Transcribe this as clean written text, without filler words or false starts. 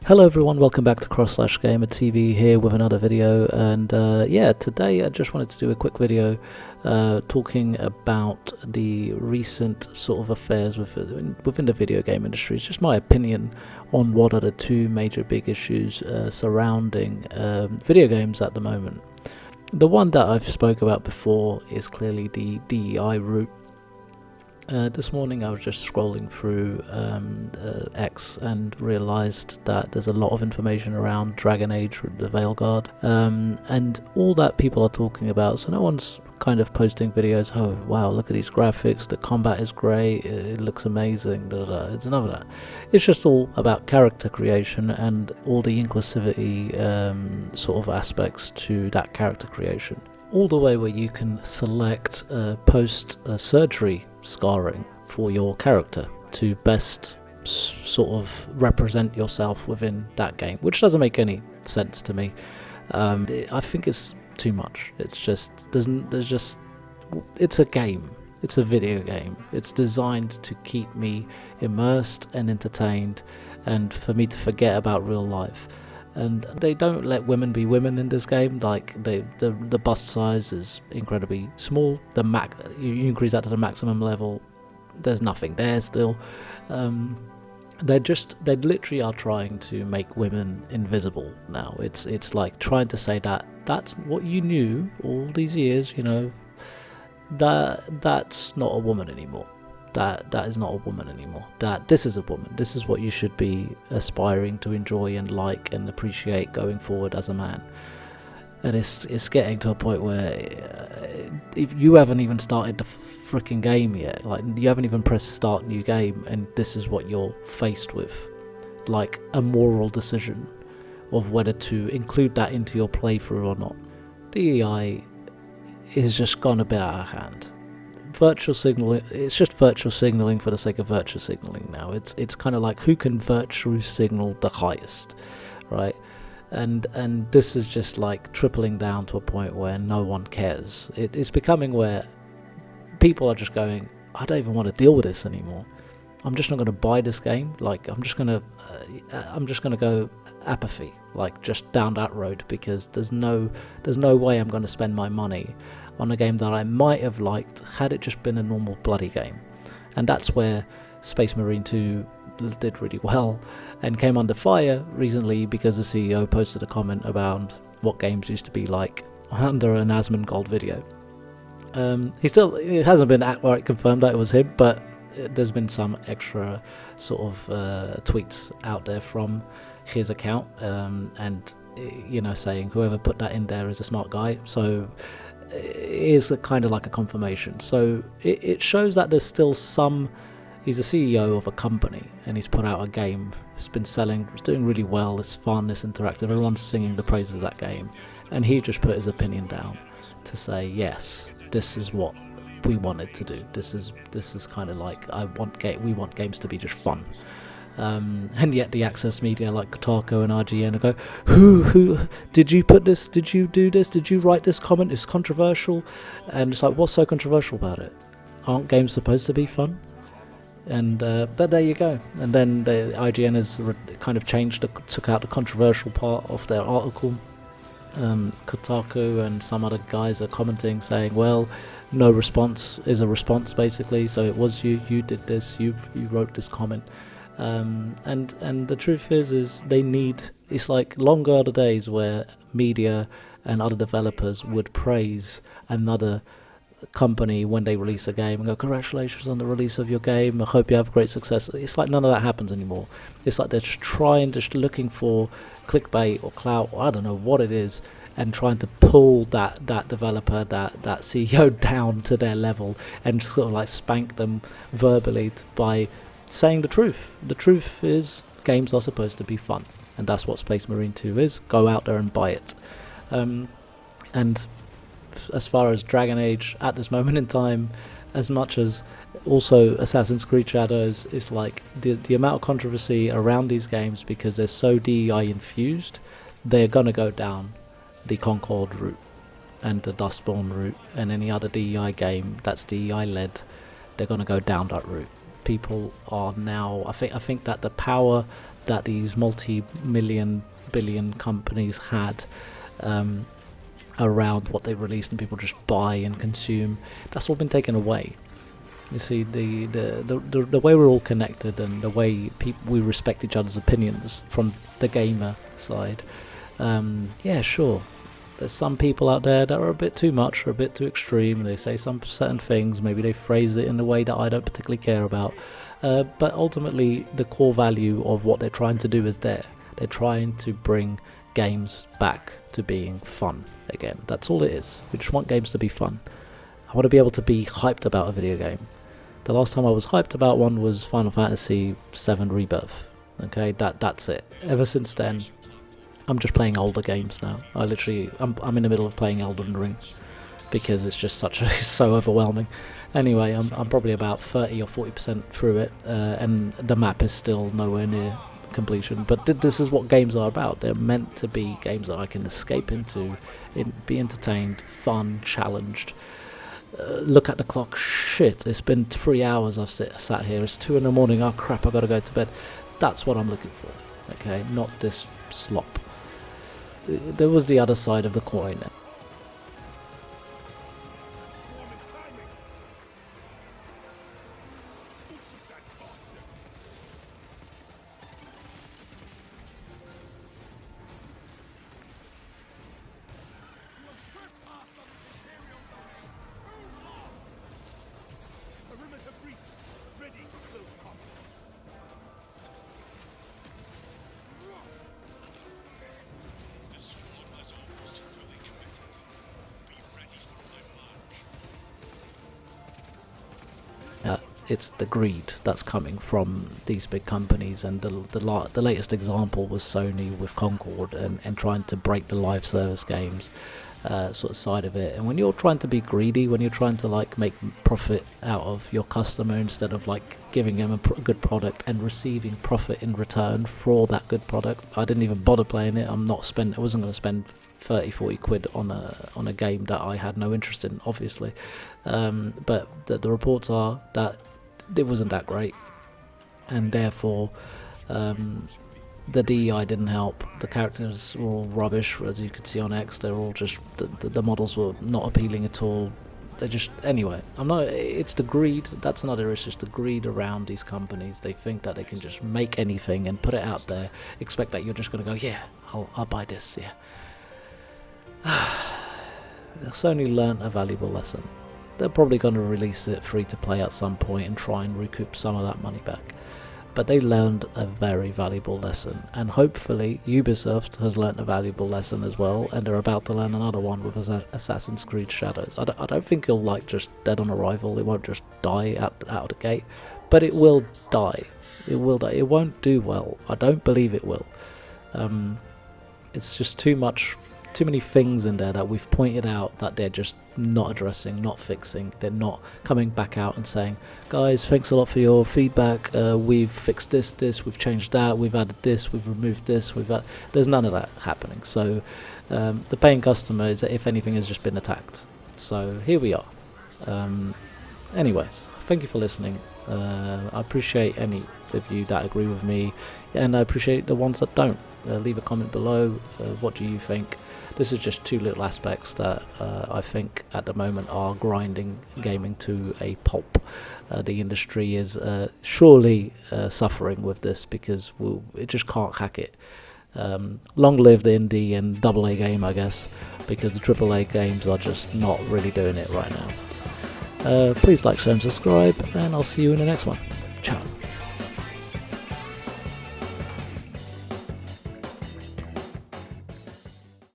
Hello everyone, welcome back to Cross/Gamer TV here with another video, and today I just wanted to do a quick video talking about the recent sort of affairs within the video game industry. It's just my opinion on what are the two major big issues surrounding video games at the moment. The one that I've spoke about before is clearly the DEI route. This morning I was just scrolling through X and realised that there's a lot of information around Dragon Age, the Veilguard, and all that people are talking about. So no one's kind of posting videos, oh wow, look at these graphics, the combat is great, it looks amazing, it's none of that. It's just all about character creation and all the inclusivity sort of aspects to that character creation. All the way where you can select post-surgery scarring for your character to best sort of represent yourself within that game, which doesn't make any sense to me. I think it's too much. It's just it's a game. It's a video game. It's designed to keep me immersed and entertained, and for me to forget about real life. And they don't let women be women in this game. Like the bust size is incredibly small. You increase that to the maximum level, there's nothing there still. They literally are trying to make women invisible now. It's like trying to say that that's what you knew all these years. You know, that's not a woman anymore. That is not a woman anymore. That this is a woman. This is what you should be aspiring to enjoy and like and appreciate going forward as a man. And it's getting to a point where if you haven't even started the freaking game yet, like you haven't even pressed start new game, and this is what you're faced with, like a moral decision of whether to include that into your playthrough or not. DEI is just gone a bit out of hand. Virtual signaling, it's just virtual signaling for the sake of virtual signaling now. It's kind of like who can virtual signal the highest, right? And this is just like tripling down to a point where no one cares. It's becoming where people are just going, I don't even want to deal with this anymore. I'm just not going to buy this game. Like I'm just gonna go apathy, like just down that road, because there's no way I'm going to spend my money on a game that I might have liked had it just been a normal bloody game. And that's where Space Marine 2 did really well and came under fire recently because the CEO posted a comment about what games used to be like under an Asmongold video. It hasn't been outright confirmed that it was him, but there's been some extra sort of tweets out there from his account, and saying whoever put that in there is a smart guy. So it is kind of like a confirmation. So it shows that there's still some. He's the CEO of a company and he's put out a game. It's been selling, it's doing really well, it's fun, it's interactive, everyone's singing the praises of that game, and he just put his opinion down to say, yes, this is what we wanted to do. This is kind of like we want games to be just fun. And yet the access media like Kotaku and IGN go, who did you put this, did you do this, did you write this comment, it's controversial. And it's like, what's so controversial about it? Aren't games supposed to be fun? And but there you go. And then the IGN has kind of took out the controversial part of their article. Kotaku and some other guys are commenting saying, well, no response is a response basically, so it was you did this, you wrote this comment. And the truth is it's like longer are the days where media and other developers would praise another company when they release a game and go, congratulations on the release of your game, I hope you have great success. It's like none of that happens anymore. It's like they're just looking for clickbait or clout, or I don't know what it is, and trying to pull that developer, that CEO down to their level and sort of like spank them verbally by saying the truth. The truth is games are supposed to be fun, and that's what Space Marine 2 is. Go out there and buy it. And as far as Dragon Age at this moment in time, as much as also Assassin's Creed Shadows, it's like the amount of controversy around these games because they're so DEI infused, they're going to go down the Concord route and the Dustborn route, and any other DEI game that's DEI led, they're going to go down that route. People are now, I think that the power that these multi-million billion companies had around what they released and people just buy and consume, that's all been taken away. You see, the way we're all connected and the way we respect each other's opinions from the gamer side, yeah, sure, there's some people out there that are a bit too much or a bit too extreme. They say some certain things, maybe they phrase it in a way that I don't particularly care about, but ultimately the core value of what they're trying to do is there. They're trying to bring games back to being fun again. That's all it is. We just want games to be fun. I want to be able to be hyped about a video game. The last time I was hyped about one was Final Fantasy VII Rebirth. Okay, that's it. Ever since then, I'm just playing older games now. I'm in the middle of playing Elden Ring because it's just so overwhelming. Anyway, I'm probably about 30 or 40% through it, and the map is still nowhere near completion. But this is what games are about. They're meant to be games that I can escape into, be entertained, fun, challenged. Look at the clock. Shit, it's been 3 hours I've sat here. It's 2 in the morning. Oh crap, I've got to go to bed. That's what I'm looking for. Okay, not this slop. There was the other side of the coin. It's the greed that's coming from these big companies, and the latest example was Sony with Concord and trying to break the live service games sort of side of it. And when you're trying to be greedy, when you're trying to like make profit out of your customer instead of like giving them a good product and receiving profit in return for that good product, I didn't even bother playing it. I wasn't going to spend 30-40 quid on a game that I had no interest in, obviously. But the reports are that it wasn't that great, and therefore the DEI didn't help. The characters were all rubbish, as you could see on X. They're all just the models were not appealing at all. They just, anyway, it's the greed. That's another issue. It's the greed around these companies. They think that they can just make anything and put it out there, expect that you're just going to go, yeah, I'll buy this, yeah. Sony learnt a valuable lesson. They're probably going to release it free to play at some point and try and recoup some of that money back. But they learned a very valuable lesson, and hopefully Ubisoft has learnt a valuable lesson as well, and they're about to learn another one with Assassin's Creed Shadows. I don't think it'll like just dead on arrival. It won't just die out of the gate, but it will die. It will die. It won't do well. I don't believe it will. It's just too many things in there that we've pointed out that they're just not addressing, not fixing. They're not coming back out and saying, guys, thanks a lot for your feedback, we've fixed this, we've changed that, we've added this, we've removed this, there's none of that happening. So the paying customer, is, if anything, has just been attacked. So here we are. Anyways, thank you for listening. I appreciate any of you that agree with me, and I appreciate the ones that don't. Leave a comment below. What do you think? This is just two little aspects that I think at the moment are grinding gaming to a pulp. The industry is surely suffering with this because it just can't hack it. Long live the indie and AA game, I guess, because the AAA games are just not really doing it right now. Please like, share and subscribe, and I'll see you in the next one.